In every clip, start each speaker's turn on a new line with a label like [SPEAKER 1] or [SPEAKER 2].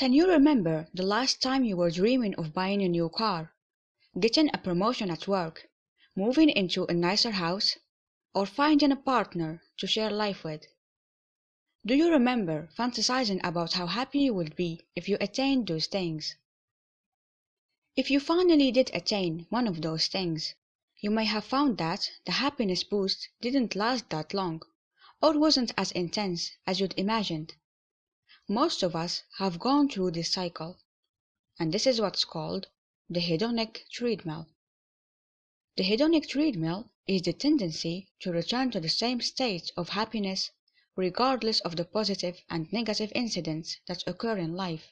[SPEAKER 1] Can you remember the last time you were dreaming of buying a new car, getting a promotion at work, moving into a nicer house, or finding a partner to share life with? Do you remember fantasizing about how happy you would be if you attained those things? If you finally did attain one of those things, you may have found that the happiness boost didn't last that long, or wasn't as intense as you'd imagined. Most of us have gone through this cycle, and this is what's called the hedonic treadmill. The hedonic treadmill is the tendency to return to the same state of happiness regardless of the positive and negative incidents that occur in life.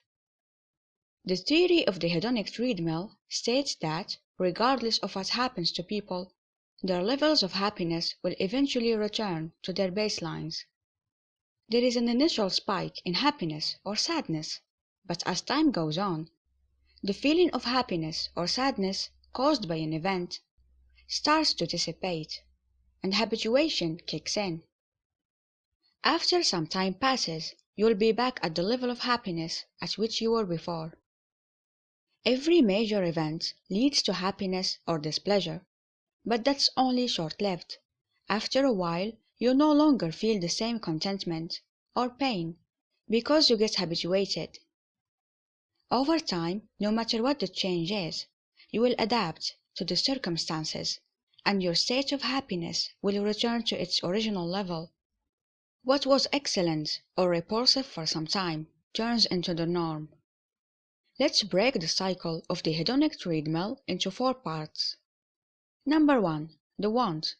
[SPEAKER 1] The theory of the hedonic treadmill states that, regardless of what happens to people, their levels of happiness will eventually return to their baselines. There is an initial spike in happiness or sadness, but as time goes on, the feeling of happiness or sadness caused by an event starts to dissipate, and habituation kicks in. After some time passes, you'll be back at the level of happiness at which you were before. Every major event leads to happiness or displeasure, but that's only short-lived. After a while, you no longer feel the same contentment or pain because you get habituated. Over time, no matter what the change is, you will adapt to the circumstances, and your state of happiness will return to its original level. What was excellent or repulsive for some time turns into the norm. Let's break the cycle of the hedonic treadmill into 4 parts. Number 1. The want.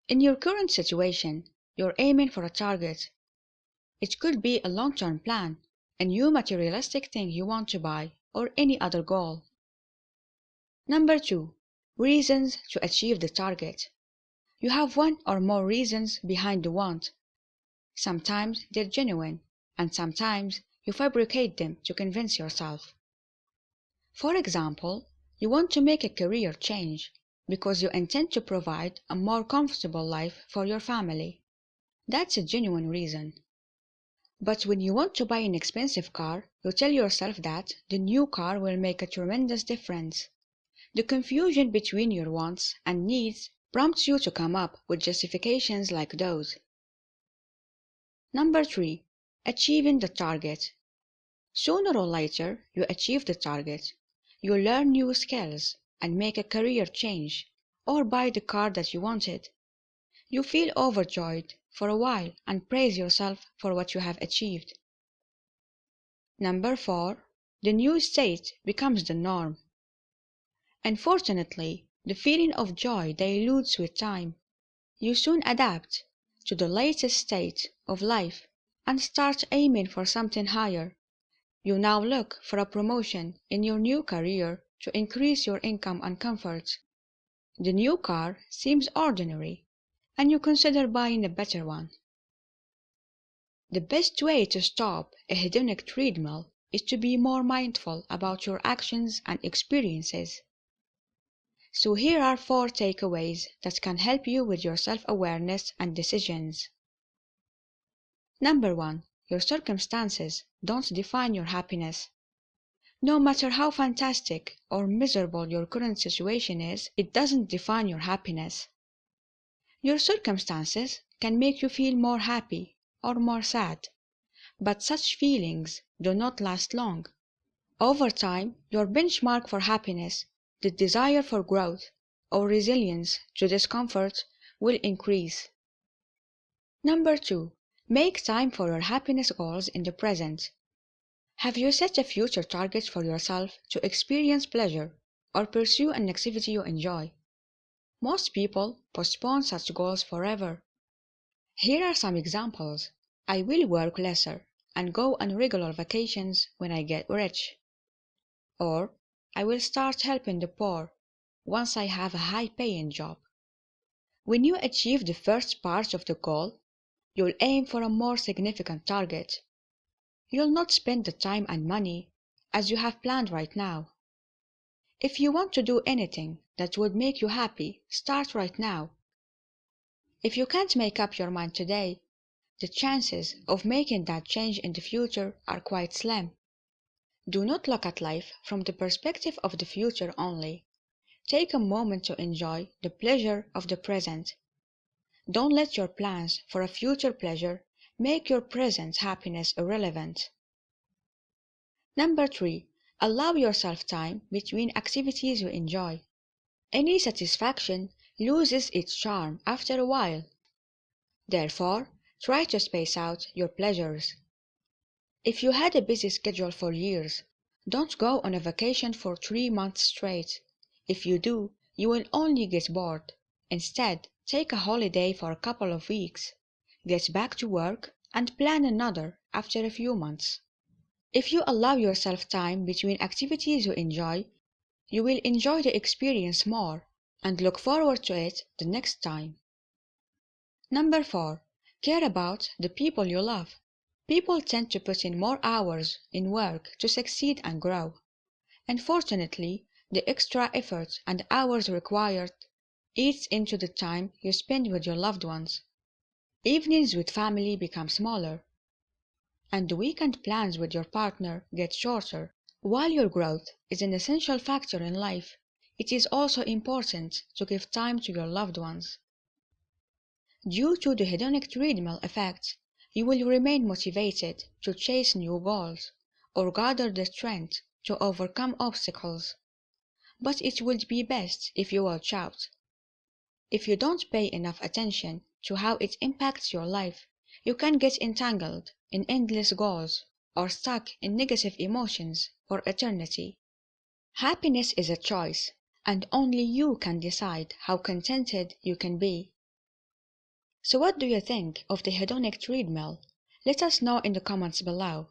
[SPEAKER 1] In your current situation, you're aiming for a target. It could be a long-term plan, a new materialistic thing you want to buy, or any other goal. Number 2. Reasons to achieve the target. You have one or more reasons behind the want. Sometimes they're genuine, and sometimes you fabricate them to convince yourself. For example, you want to make a career change because you intend to provide a more comfortable life for your family. That's a genuine reason. But when you want to buy an expensive car, you tell yourself that the new car will make a tremendous difference. The confusion between your wants and needs prompts you to come up with justifications like those. Number 3. Achieving the target. Sooner or later, you achieve the target. You learn new skills and make a career change, or buy the car that you wanted. You feel overjoyed for a while and praise yourself for what you have achieved. Number 4. The new state becomes the norm. Unfortunately, the feeling of joy dilutes with time. You soon adapt to the latest state of life and start aiming for something higher. You now look for a promotion in your new career to increase your income and comfort. The new car seems ordinary, and you consider buying a better one. The best way to stop a hedonic treadmill is to be more mindful about your actions and experiences. So here are 4 takeaways that can help you with your self-awareness and decisions. Number 1. Your circumstances don't define your happiness. No matter how fantastic or miserable your current situation is, it doesn't define your happiness. Your circumstances can make you feel more happy or more sad, but such feelings do not last long. Over time, your benchmark for happiness, the desire for growth or resilience to discomfort, will increase. Number 2. Make time for your happiness goals in the present. Have you set a future target for yourself to experience pleasure or pursue an activity you enjoy? Most people postpone such goals forever. Here are some examples. I will work lesser and go on regular vacations when I get rich. Or, I will start helping the poor once I have a high-paying job. When you achieve the first part of the goal, you'll aim for a more significant target. You'll not spend the time and money as you have planned right now. If you want to do anything that would make you happy, start right now. If you can't make up your mind today, the chances of making that change in the future are quite slim. Do not look at life from the perspective of the future only. Take a moment to enjoy the pleasure of the present. Don't let your plans for a future pleasure make your present happiness irrelevant. Number 3. Allow yourself time between activities you enjoy. Any satisfaction loses its charm after a while. Therefore, try to space out your pleasures. If you had a busy schedule for years, don't go on a vacation for 3 months straight. If you do, you will only get bored. Instead, take a holiday for a couple of weeks. Get back to work and plan another after a few months. If you allow yourself time between activities you enjoy, you will enjoy the experience more and look forward to it the next time. Number 4. Care about the people you love. People tend to put in more hours in work to succeed and grow. Unfortunately, the extra effort and hours required eats into the time you spend with your loved ones. Evenings with family become smaller, and the weekend plans with your partner get shorter. While your growth is an essential factor in life, it is also important to give time to your loved ones. Due to the hedonic treadmill effect, you will remain motivated to chase new goals or gather the strength to overcome obstacles. But it would be best if you watch out. If you don't pay enough attention to how it impacts your life, you can get entangled in endless goals or stuck in negative emotions for eternity. Happiness is a choice, and only you can decide how contented you can be. So what do you think of the hedonic treadmill? Let us know in the comments below.